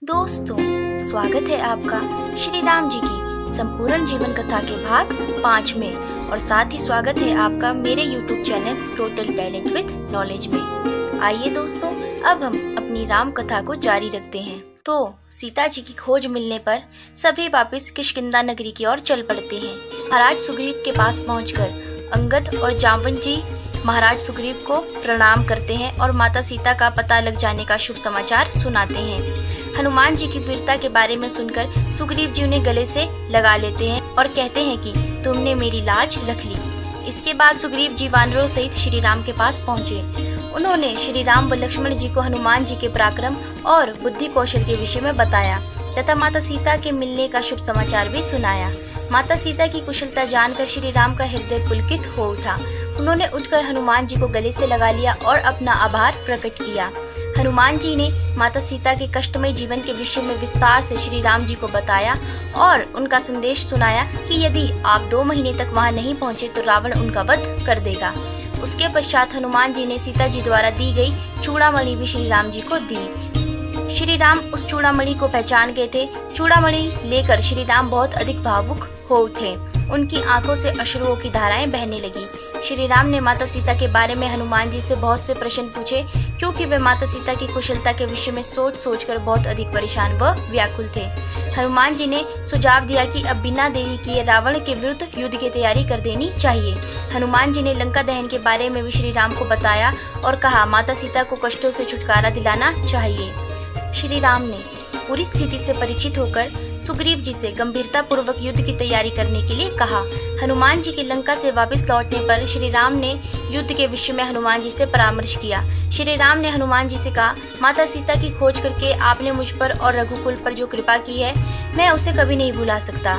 दोस्तों, स्वागत है आपका श्री राम जी की संपूर्ण जीवन कथा के भाग 5 में और साथ ही स्वागत है आपका मेरे YouTube channel total talent with knowledge में। आइए दोस्तों, अब हम अपनी राम कथा को जारी रखते हैं। तो सीता जी की खोज मिलने पर सभी वापिस किष्किंधा नगरी की ओर चल पड़ते हैं। महाराज सुग्रीव के पास पहुंचकर अंगद और जाम्बवन जी महाराज सुग्रीव को प्रणाम करते हैं और माता सीता का पता लग जाने का शुभ समाचार सुनाते हैं। हनुमान जी की वीरता के बारे में सुनकर सुग्रीव जी उन्हें गले से लगा लेते हैं और कहते हैं कि तुमने मेरी लाज रख ली। इसके बाद सुग्रीव जी वानरों सहित श्री राम के पास पहुँचे। उन्होंने श्री राम व लक्ष्मण जी को हनुमान जी के पराक्रम और बुद्धि कौशल के विषय में बताया तथा माता सीता के मिलने का शुभ समाचार भी सुनाया। माता सीता की कुशलता जानकर श्री राम का हृदय पुलकित हो उठा। उन्होंने उठकर हनुमान जी को गले से लगा लिया और अपना आभार प्रकट किया। हनुमान जी ने माता सीता के कष्टमय जीवन के विषय में विस्तार से श्री राम जी को बताया और उनका संदेश सुनाया कि यदि आप 2 महीने तक वहां नहीं पहुंचे तो रावण उनका वध कर देगा। उसके पश्चात हनुमान जी ने सीता जी द्वारा दी गई चूड़ामणि भी श्री राम जी को दी। श्री राम उस चूड़ामणि को पहचान गए थे। चूड़ामणि लेकर श्री राम बहुत अधिक भावुक हो उठे। उनकी आंखों से अश्रुओं की धाराएं बहने लगी। श्री राम ने माता सीता के बारे में हनुमान जी से बहुत से प्रश्न पूछे, क्योंकि वे माता सीता की कुशलता के विषय में सोच कर बहुत अधिक परेशान व व्याकुल थे। हनुमान जी ने सुझाव दिया कि अब बिना देरी किए रावण के विरुद्ध युद्ध की तैयारी कर देनी चाहिए। हनुमान जी ने लंका दहन के बारे में भी श्री राम को बताया और कहा माता सीता को कष्टों से छुटकारा दिलाना चाहिए। श्री राम ने पूरी स्थिति से परिचित होकर सुग्रीव जी से गंभीरता पूर्वक युद्ध की तैयारी करने के लिए कहा। हनुमान जी के लंका से वापस लौटने पर श्री राम ने युद्ध के विषय में हनुमान जी से परामर्श किया। श्री राम ने हनुमान जी से कहा, माता सीता की खोज करके आपने मुझ पर और रघुकुल पर जो कृपा की है, मैं उसे कभी नहीं भुला सकता।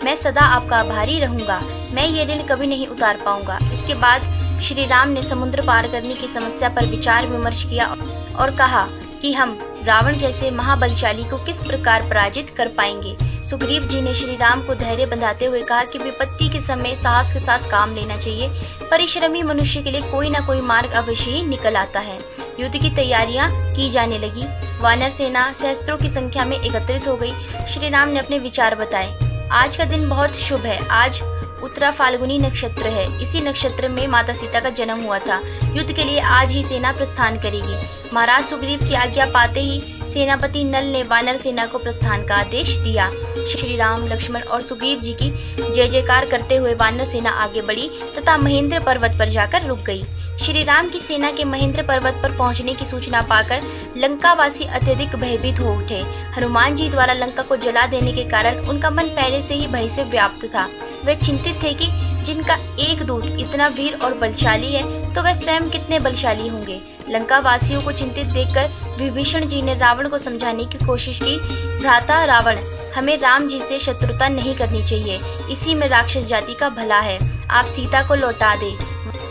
मैं सदा आपका आभारी रहूंगा। मैं ये ऋण कभी नहीं उतार पाऊंगा। इसके बाद श्री राम ने समुद्र पार करने की समस्या पर विचार विमर्श किया और कहा कि हम रावण जैसे महाबलशाली को किस प्रकार पराजित कर पाएंगे। सुग्रीव जी ने श्री राम को धैर्य बंधाते हुए कहा कि विपत्ति के समय साहस के साथ काम लेना चाहिए। परिश्रमी मनुष्य के लिए कोई न कोई मार्ग अवश्य ही निकल आता है। युद्ध की तैयारियां की जाने लगी। वानर सेना सहस्त्रों की संख्या में एकत्रित हो गई। श्री राम ने अपने विचार बताए। आज का दिन बहुत शुभ है। आज उत्तरा फाल्गुनी नक्षत्र है। इसी नक्षत्र में माता सीता का जन्म हुआ था। युद्ध के लिए आज ही सेना प्रस्थान करेगी। महाराज सुग्रीव की आज्ञा पाते ही सेनापति नल ने वानर सेना को प्रस्थान का आदेश दिया। श्री राम, लक्ष्मण और सुग्रीव जी की जय जयकार करते हुए वानर सेना आगे बढ़ी तथा महेंद्र पर्वत पर जाकर रुक गई। श्री राम की सेना के महेंद्र पर्वत पर पहुंचने की सूचना पाकर लंकावासी अत्यधिक भयभीत हो उठे। हनुमान जी द्वारा लंका को जला देने के कारण उनका मन पहले से ही भय से व्याप्त था। वे चिंतित थे कि जिनका एक दूत इतना वीर और बलशाली है तो वह स्वयं कितने बलशाली होंगे। लंका वासियों को चिंतित देखकर विभीषण जी ने रावण को समझाने की कोशिश की। भ्राता रावण, हमें राम जी से शत्रुता नहीं करनी चाहिए। इसी में राक्षस जाति का भला है। आप सीता को लौटा दे।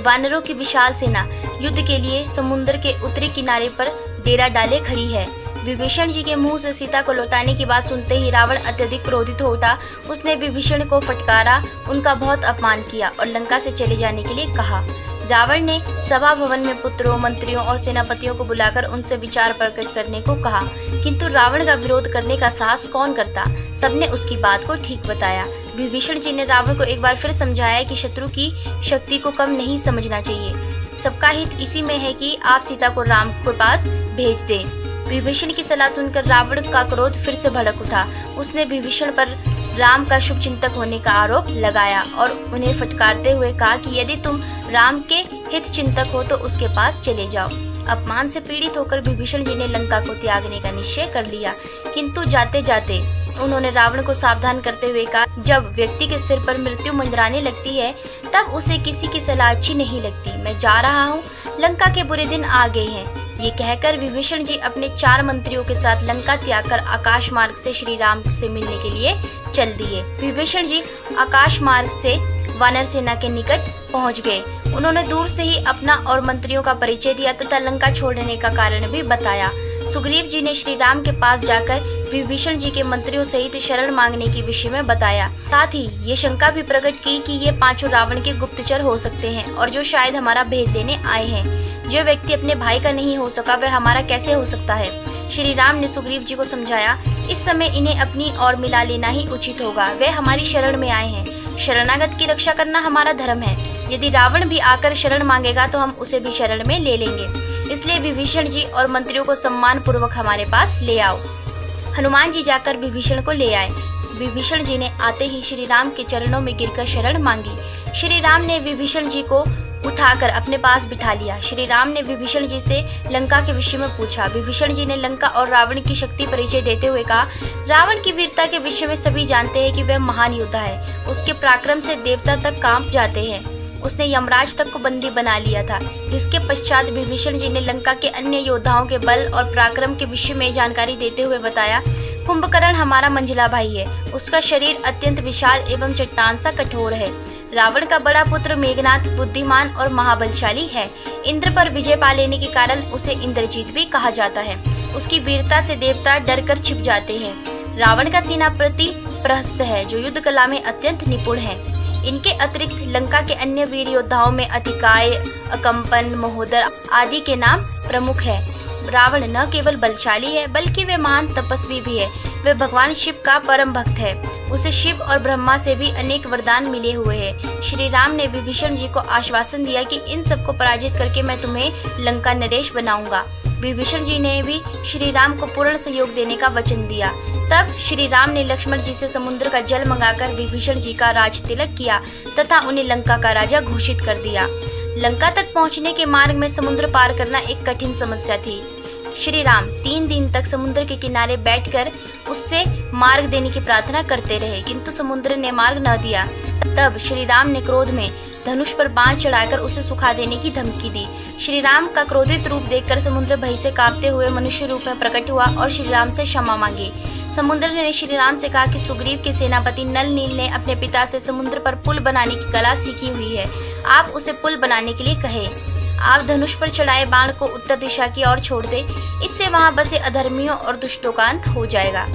वानरों की विशाल सेना युद्ध के लिए समुद्र के उत्तरी किनारे पर डेरा डाले खड़ी है। विभीषण जी के मुंह से सीता को लौटाने की बात सुनते ही रावण अत्यधिक क्रोधित हो उठा। उसने विभीषण को फटकारा, उनका बहुत अपमान किया और लंका से चले जाने के लिए कहा। रावण ने सभा भवन में पुत्रों, मंत्रियों और सेनापतियों को बुलाकर उनसे विचार प्रकट करने को कहा, किंतु रावण का विरोध करने का साहस कौन करता। सबने उसकी बात को ठीक बताया। विभीषण जी ने रावण को एक बार फिर समझाया कि शत्रु की शक्ति को कम नहीं समझना चाहिए। सबका हित इसी में है कि आप सीता को राम के पास भेज दें। विभीषण की सलाह सुनकर रावण का क्रोध फिर से भड़क उठा। उसने विभीषण पर राम का शुभ चिंतक होने का आरोप लगाया और उन्हें फटकारते हुए कहा कि यदि तुम राम के हित चिंतक हो तो उसके पास चले जाओ। अपमान से पीड़ित होकर विभीषण जी ने लंका को त्यागने का निश्चय कर लिया, किंतु जाते जाते उन्होंने रावण को सावधान करते हुए कहा, जब व्यक्ति के सिर पर मृत्यु मंडराने लगती है तब उसे किसी की सलाह अच्छी नहीं लगती। मैं जा रहा हूँ, लंका के बुरे दिन आ गए हैं। ये कहकर विभीषण जी अपने 4 मंत्रियों के साथ लंका त्याग कर आकाश मार्ग से श्री राम से मिलने के लिए चल दिए। विभीषण जी आकाश मार्ग से वानर सेना के निकट पहुंच गए। उन्होंने दूर से ही अपना और मंत्रियों का परिचय दिया तथा लंका छोड़ने का कारण भी बताया। सुग्रीव जी ने श्री राम के पास जाकर विभीषण जी के मंत्रियों सहित शरण मांगने के विषय में बताया। साथ ही ये शंका भी प्रकट की कि ये 5 रावण के गुप्तचर हो सकते हैं और जो शायद हमारा भेद देने आए हैं। जो व्यक्ति अपने भाई का नहीं हो सका वह हमारा कैसे हो सकता है। श्री राम ने सुग्रीव जी को समझाया, इस समय इन्हें अपनी ओर मिला लेना ही उचित होगा। वे हमारी शरण में आए हैं। शरणागत की रक्षा करना हमारा धर्म है। यदि रावण भी आकर शरण मांगेगा तो हम उसे भी शरण में ले लेंगे। इसलिए विभीषण जी और मंत्रियों को सम्मान पूर्वक हमारे पास ले आओ। हनुमान जी जाकर विभीषण को ले आए। विभीषण जी ने आते ही श्री राम के चरणों में गिरकर शरण मांगी। श्री राम ने विभीषण जी को उठाकर अपने पास बिठा लिया। श्री राम ने विभीषण जी से लंका के विषय में पूछा। विभीषण जी ने लंका और रावण की शक्ति परिचय देते हुए कहा, रावण की वीरता के विषय में सभी जानते हैं कि वह महान योद्धा है। उसके पराक्रम से देवता तक कांप जाते हैं। उसने यमराज तक को बंदी बना लिया था। इसके पश्चात विभीषण जी ने लंका के अन्य योद्धाओं के बल और पराक्रम के विषय में जानकारी देते हुए बताया, कुंभकर्ण हमारा मंझला भाई है। उसका शरीर अत्यंत विशाल एवं चट्टान सा कठोर है। रावण का बड़ा पुत्र मेघनाथ बुद्धिमान और महाबलशाली है। इंद्र पर विजय पा लेने के कारण उसे इंद्रजीत भी कहा जाता है। उसकी वीरता से देवता डरकर छिप जाते हैं। रावण का सेनापति प्रहस्त है, जो युद्ध कला में अत्यंत निपुण है। इनके अतिरिक्त लंका के अन्य वीर योद्धाओं में अतिकाय, अकंपन, महोदर आदि के नाम प्रमुख है। रावण न केवल बलशाली है बल्कि वे महान तपस्वी भी है। वे भगवान शिव का परम भक्त है। उसे शिव और ब्रह्मा से भी अनेक वरदान मिले हुए हैं। श्री राम ने विभीषण जी को आश्वासन दिया कि इन सबको पराजित करके मैं तुम्हें लंका नरेश बनाऊंगा। विभीषण जी ने भी श्री राम को पूर्ण सहयोग देने का वचन दिया। तब श्री राम ने लक्ष्मण जी से समुद्र का जल मंगाकर विभीषण जी का राज तिलक किया तथा उन्हें लंका का राजा घोषित कर दिया। लंका तक पहुंचने के मार्ग में समुद्र पार करना एक कठिन समस्या थी। श्री राम 3 दिन तक समुद्र के किनारे बैठकर उससे मार्ग देने की प्रार्थना करते रहे, किंतु समुद्र ने मार्ग न दिया। तब श्री राम ने क्रोध में धनुष पर बाण चढ़ाकर उसे सुखा देने की धमकी दी। श्री राम का क्रोधित रूप देखकर समुद्र भय से कांपते हुए मनुष्य रूप में प्रकट हुआ और श्री राम से क्षमा मांगी। समुद्र ने श्री राम से कहा कि सुग्रीव के सेनापति नल नील ने अपने पिता से समुद्र पर पुल बनाने की कला सीखी हुई है। आप उसे पुल बनाने के लिए कहे। आप धनुष पर चढ़ाए बाण को उत्तर दिशा की ओर छोड़ दे, इससे वहां बसे अधर्मियों और दुष्टों का अंत हो जाएगा।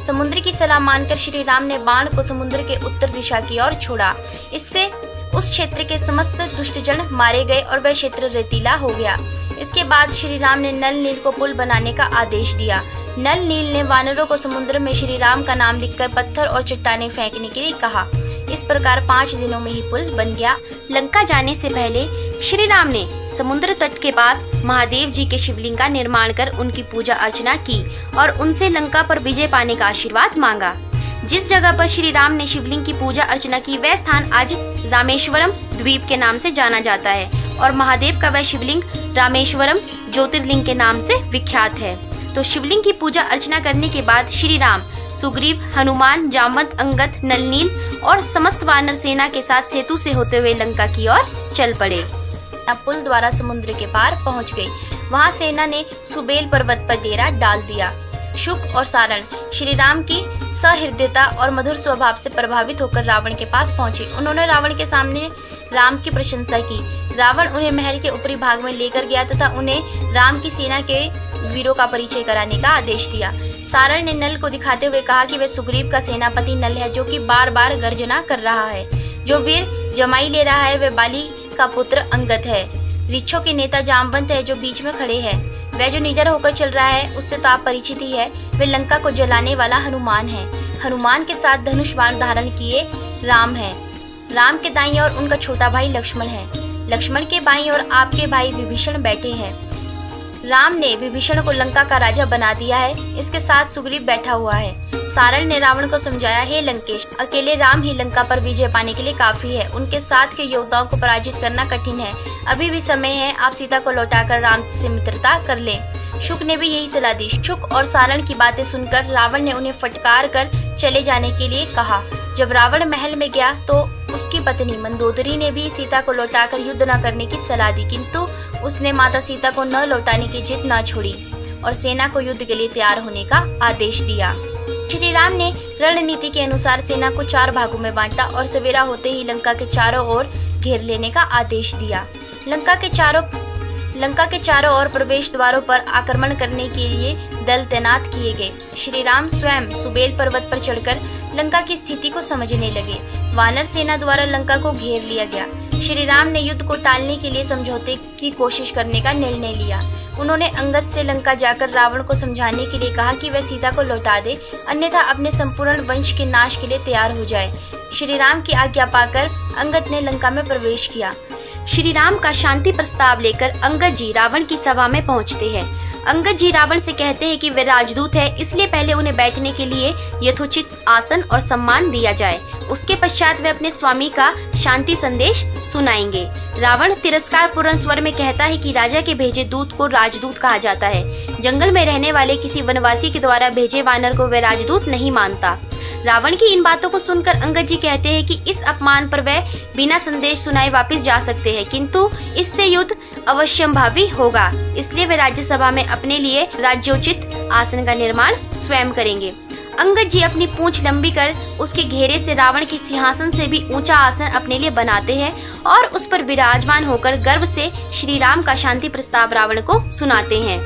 समुद्र की सलाह मानकर श्री राम ने बाण को समुद्र के उत्तर दिशा की ओर छोड़ा। इससे उस क्षेत्र के समस्त दुष्टजन मारे गए और वह क्षेत्र रेतीला हो गया। इसके बाद श्री राम ने नल नील को पुल बनाने का आदेश दिया। नल नील ने वानरों को समुद्र में श्री राम का नाम लिखकर पत्थर और चट्टानें फेंकने के लिए कहा। इस प्रकार 5 दिनों में ही पुल बन गया। लंका जाने से पहले श्री राम ने समुद्र तट के पास महादेव जी के शिवलिंग का निर्माण कर उनकी पूजा अर्चना की और उनसे लंका पर विजय पाने का आशीर्वाद मांगा। जिस जगह पर श्री राम ने शिवलिंग की पूजा अर्चना की वह स्थान आज रामेश्वरम द्वीप के नाम से जाना जाता है और महादेव का वह शिवलिंग रामेश्वरम ज्योतिर्लिंग के नाम से विख्यात है। तो शिवलिंग की पूजा अर्चना करने के बाद श्री राम सुग्रीव, हनुमान, जामवंत, अंगद, नलनील और समस्त वानर सेना के साथ सेतु से होते हुए लंका की ओर चल पड़े। पुल द्वारा समुद्र के पार पहुंच गई। वहां सेना ने सुबेल पर्वत पर डेरा डाल दिया। शुक और सारण श्री राम की सहृदयता और मधुर स्वभाव से प्रभावित होकर रावण के पास पहुंचे। उन्होंने रावण के सामने राम की प्रशंसा की। रावण उन्हें महल के ऊपरी भाग में लेकर गया तथा उन्हें राम की सेना के वीरों का परिचय कराने का आदेश दिया। सारण ने नल को दिखाते हुए कहा कि वह सुग्रीव का सेनापति नल है, जो कि बार बार गर्जना कर रहा है। जो वीर जमाई ले रहा है वह बाली का पुत्र अंगद है। ऋक्षों के नेता जामवंत है, जो बीच में खड़े हैं। वह जो निडर होकर चल रहा है उससे तो आप परिचित ही है। वे लंका को जलाने वाला हनुमान है। हनुमान के साथ धनुष बाण धारण किए राम है। राम के दाईं ओर उनका छोटा भाई लक्ष्मण है। लक्ष्मण के बाईं ओर आपके भाई विभीषण बैठे हैं। राम ने विभीषण को लंका का राजा बना दिया है। इसके साथ सुग्रीव बैठा हुआ है। सारण ने रावण को समझाया, हे लंकेश, अकेले राम ही लंका पर विजय पाने के लिए काफी है। उनके साथ के योद्धाओं को पराजित करना कठिन है। अभी भी समय है, आप सीता को लौटाकर राम से मित्रता कर लें। शुक ने भी यही सलाह दी। शुक और सारण की बातें सुनकर रावण ने उन्हें फटकार कर चले जाने के लिए कहा। जब रावण महल में गया तो उसकी पत्नी मंदोदरी ने भी सीता को लौटाकर युद्ध न करने की सलाह दी, किंतु उसने माता सीता को न लौटाने की जिद न छोड़ी और सेना को युद्ध के लिए तैयार होने का आदेश दिया। श्री राम ने रणनीति के अनुसार सेना को 4 भागों में बांटा और सवेरा होते ही लंका के चारों ओर घेर लेने का आदेश दिया। लंका के चारों ओर प्रवेश द्वारों पर आक्रमण करने के लिए दल तैनात किए गए। श्री राम स्वयं सुबेल पर्वत पर चढ़कर लंका की स्थिति को समझने लगे। वानर सेना द्वारा लंका को घेर लिया गया। श्री राम ने युद्ध को टालने के लिए समझौते की कोशिश करने का निर्णय लिया। उन्होंने अंगद से लंका जाकर रावण को समझाने के लिए कहा कि वह सीता को लौटा दे, अन्यथा अपने संपूर्ण वंश के नाश के लिए तैयार हो जाए। श्री राम की आज्ञा पाकर अंगद ने लंका में प्रवेश किया। श्री राम का शांति प्रस्ताव लेकर अंगद जी रावण की सभा में पहुंचते हैं। अंगद जी रावण से कहते हैं कि वे राजदूत है, इसलिए पहले उन्हें बैठने के लिए यथोचित आसन और सम्मान दिया जाए। उसके पश्चात वे अपने स्वामी का शांति संदेश सुनाएंगे। रावण तिरस्कार पूर्ण स्वर में कहता है कि राजा के भेजे दूत को राजदूत कहा जाता है। जंगल में रहने वाले किसी वनवासी के द्वारा भेजे वानर को वह राजदूत नहीं मानता। रावण की इन बातों को सुनकर अंगद जी कहते हैं कि इस अपमान पर वह बिना संदेश सुनाए वापस जा सकते हैं, किंतु इससे युद्ध अवश्यंभावी होगा, इसलिए वे राज्यसभा में अपने लिए राज्योचित आसन का निर्माण स्वयं करेंगे। अंगद जी अपनी पूंछ लंबी कर उसके घेरे से रावण के सिंहासन से भी ऊंचा आसन अपने लिए बनाते हैं और उस पर विराजमान होकर गर्व से श्री राम का शांति प्रस्ताव रावण को सुनाते हैं।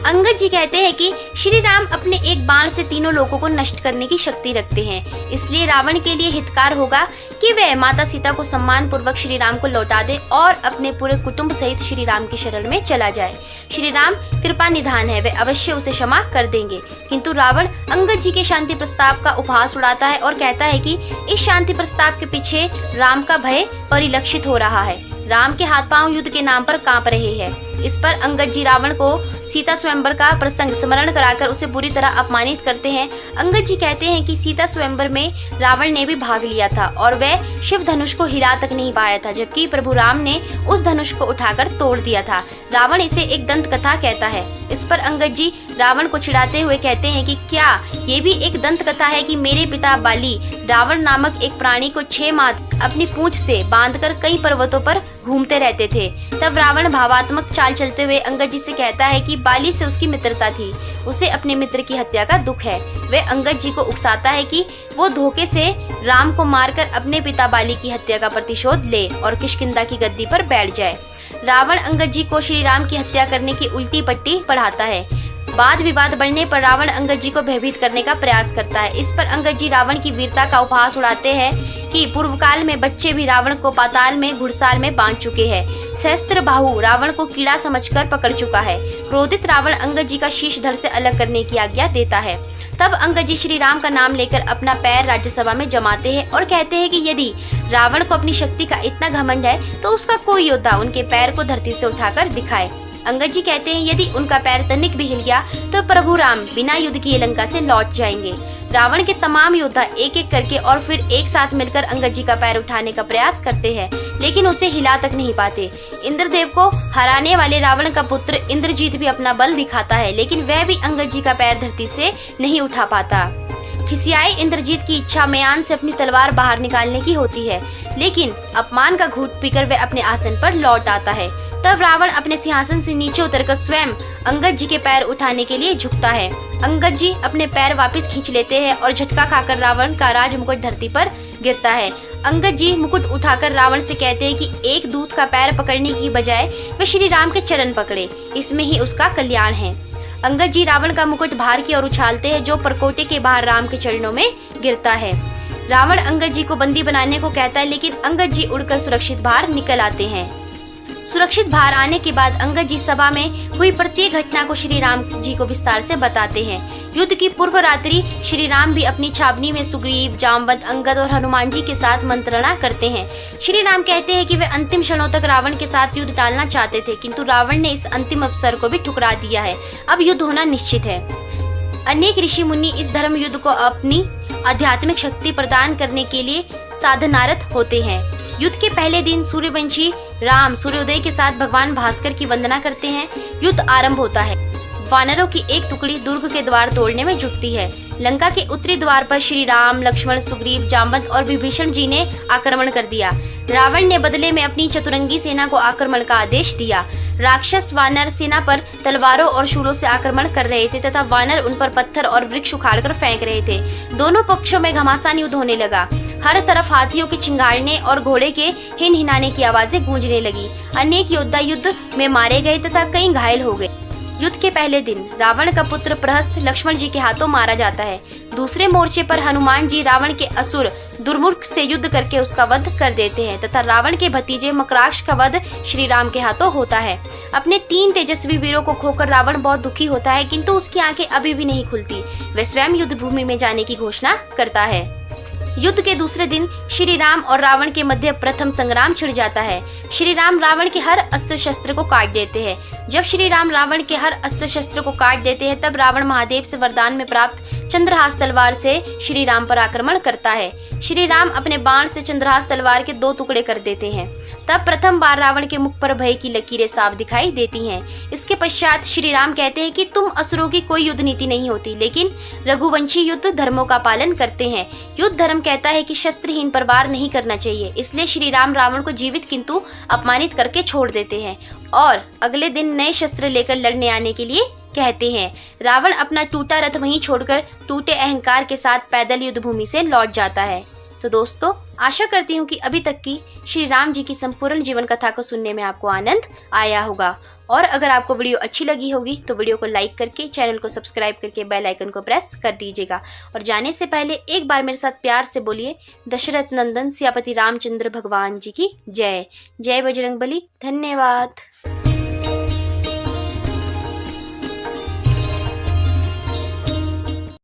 अंगद जी कहते हैं कि श्री राम अपने एक बाण से तीनों लोगों को नष्ट करने की शक्ति रखते हैं, इसलिए रावण के लिए हितकार होगा कि वह माता सीता को सम्मान पूर्वक श्री राम को लौटा दे और अपने पूरे कुटुंब सहित श्री राम की शरण में चला जाए। श्री राम कृपा निधान है, वे अवश्य उसे क्षमा कर देंगे। किंतु रावण अंगद जी के शांति प्रस्ताव का उपहास उड़ाता है और कहता है कि इस शांति प्रस्ताव के पीछे राम का भय परिलक्षित हो रहा है। राम के हाथ पांव युद्ध के नाम पर कांप रहे हैं। इस पर अंगद जी रावण को सीता स्वयंवर का प्रसंग स्मरण कराकर उसे बुरी तरह अपमानित करते हैं। अंगद जी कहते हैं कि सीता स्वयंवर में रावण ने भी भाग लिया था और वह शिव धनुष को हिला तक नहीं पाया था, जबकि प्रभु राम ने उस धनुष को उठाकर तोड़ दिया था। रावण इसे एक दंत कथा कहता है। इस पर अंगद जी रावण को चिढ़ाते हुए कहते हैं कि क्या ये भी एक दंत कथा है कि मेरे पिता बाली रावण नामक एक प्राणी को 6 माह अपनी पूंछ से बांधकर कई पर्वतों पर घूमते रहते थे। तब रावण भावात्मक चाल चलते हुए अंगद जी से कहता है कि बाली से उसकी मित्रता थी, उसे अपने मित्र की हत्या का दुख है। वह अंगद जी को उकसाता है कि वो धोखे से राम को मारकर अपने पिता बाली की हत्या का प्रतिशोध ले और किष्किंधा की गद्दी पर बैठ जाए। रावण अंगद जी को श्री राम की हत्या करने की उल्टी पट्टी पढ़ाता है। वाद विवाद बढ़ने पर रावण अंगद जी को भयभीत करने का प्रयास करता है। इस पर अंगद जी रावण की वीरता का उपहास उड़ाते हैं कि पूर्व काल में बच्चे भी रावण को पाताल में घुड़साल में बांध चुके हैं। सहस्त्र बाहु रावण को कीड़ा समझकर पकड़ चुका है। क्रोधित रावण अंगद जी का शीश धड़ से अलग करने की आज्ञा देता है। तब अंगद जी श्री राम का नाम लेकर अपना पैर राज्यसभा में जमाते हैं और कहते हैं कि यदि रावण को अपनी शक्ति का इतना घमंड है तो उसका कोई योद्धा उनके पैर को धरती से उठाकर दिखाए। अंगद जी कहते हैं यदि उनका पैर तनिक भी हिल गया तो प्रभु राम बिना युद्ध किए लंका से लौट जाएंगे। रावण के तमाम योद्धा एक एक करके और फिर एक साथ मिलकर अंगद जी का पैर उठाने का प्रयास करते हैं, लेकिन उसे हिला तक नहीं पाते। इंद्रदेव को हराने वाले रावण का पुत्र इंद्रजीत भी अपना बल दिखाता है, लेकिन वह भी अंगद जी का पैर धरती से नहीं उठा पाता। खिसियाए इंद्रजीत की इच्छा म्यान से अपनी तलवार बाहर निकालने की होती है, लेकिन अपमान का घूंट पीकर वह अपने आसन पर लौट आता है। तब रावण अपने सिंहासन से नीचे उतरकर स्वयं अंगद जी के पैर उठाने के लिए झुकता है। अंगद जी अपने पैर वापस खींच लेते हैं और झटका खाकर रावण का राज मुकुट धरती पर गिरता है। अंगद जी मुकुट उठाकर रावण से कहते हैं कि एक दूत का पैर पकड़ने की बजाय वे श्री राम के चरण पकड़े, इसमें ही उसका कल्याण है। अंगद जी रावण का मुकुट बाहर की ओर उछालते हैं, जो परकोटे के बाहर राम के चरणों में गिरता है। रावण अंगद जी को बंदी बनाने को कहता है, लेकिन अंगद जी उड़कर सुरक्षित बाहर निकल आते हैं। सुरक्षित बाहर आने के बाद अंगद जी सभा में हुई प्रत्येक घटना को श्री राम जी को विस्तार से बताते हैं। युद्ध की पूर्व रात्रि श्री राम भी अपनी छावनी में सुग्रीव, जामवंत, अंगद और हनुमान जी के साथ मंत्रणा करते हैं। श्री राम कहते हैं कि वे अंतिम क्षणों तक रावण के साथ युद्ध टालना चाहते थे, किंतु रावण ने इस अंतिम अवसर को भी ठुकरा दिया है। अब युद्ध होना निश्चित है। अनेक ऋषि मुनि इस धर्म युद्ध को अपनी आध्यात्मिक शक्ति प्रदान करने के लिए साधनारत होते हैं। युद्ध के पहले दिन सूर्यवंशी राम सूर्योदय के साथ भगवान भास्कर की वंदना करते हैं। युद्ध आरंभ होता है। वानरों की एक टुकड़ी दुर्ग के द्वार तोड़ने में जुटती है। लंका के उत्तरी द्वार पर श्री राम, लक्ष्मण, सुग्रीव, जामवंत और विभीषण जी ने आक्रमण कर दिया। रावण ने बदले में अपनी चतुरंगी सेना को आक्रमण का आदेश दिया। राक्षस वानर सेना पर तलवारों और शूलों से आक्रमण कर रहे थे तथा वानर उन पर पत्थर और वृक्ष उखाड़कर फेंक रहे थे। दोनों पक्षों में घमासान युद्ध होने लगा। हर तरफ हाथियों के चिंगाड़ने और घोड़े के हिनहिनाने की आवाजें गूंजने लगी। अनेक योद्धा युद्ध में मारे गए तथा कई घायल हो गए। युद्ध के पहले दिन रावण का पुत्र प्रहस्त लक्ष्मण जी के हाथों मारा जाता है। दूसरे मोर्चे पर हनुमान जी रावण के असुर दुर्मुख से युद्ध करके उसका वध कर देते हैं तथा रावण के भतीजे मकराक्ष का वध श्री राम के हाथों होता है। अपने 3 तेजस्वी वीरों को खोकर रावण बहुत दुखी होता है, किंतु उसकी आंखें अभी भी नहीं खुलती। वह स्वयं युद्ध भूमि में जाने की घोषणा करता है। युद्ध के दूसरे दिन श्री राम और रावण के मध्य प्रथम संग्राम छिड़ जाता है। श्री राम रावण के हर अस्त्र शस्त्र को काट देते हैं। जब श्री राम रावण के हर अस्त्र शस्त्र को काट देते हैं तब रावण महादेव से वरदान में प्राप्त चंद्रहास तलवार से श्री राम पर आक्रमण करता है। श्री राम अपने बाण से चंद्रहास तलवार के 2 टुकड़े कर देते हैं। तब प्रथम बार रावण के मुख पर भय की लकीरें साफ दिखाई देती हैं। इसके पश्चात श्री राम कहते हैं कि तुम असुरों की कोई युद्ध नीति नहीं होती, लेकिन रघुवंशी युद्ध धर्मों का पालन करते हैं। युद्ध धर्म कहता है कि शस्त्रहीन पर वार नहीं करना चाहिए। इसलिए श्री राम रावण को जीवित किंतु अपमानित करके छोड़ देते हैं और अगले दिन नए शस्त्र लेकर लड़ने आने के लिए कहते हैं। रावण अपना टूटा रथ वहीं छोड़कर टूटे अहंकार के साथ पैदल युद्ध भूमि से लौट जाता है। तो दोस्तों, आशा करती हूँ कि अभी तक की श्री राम जी की संपूर्ण जीवन कथा को सुनने में आपको आनंद आया होगा। और अगर आपको वीडियो अच्छी लगी होगी तो वीडियो को लाइक करके चैनल को सब्सक्राइब करके बेल आइकन को प्रेस कर दीजिएगा। और जाने से पहले एक बार मेरे साथ प्यार से बोलिए, दशरथ नंदन सियापति रामचंद्र भगवान जी की जय। जय बजरंगबली। धन्यवाद।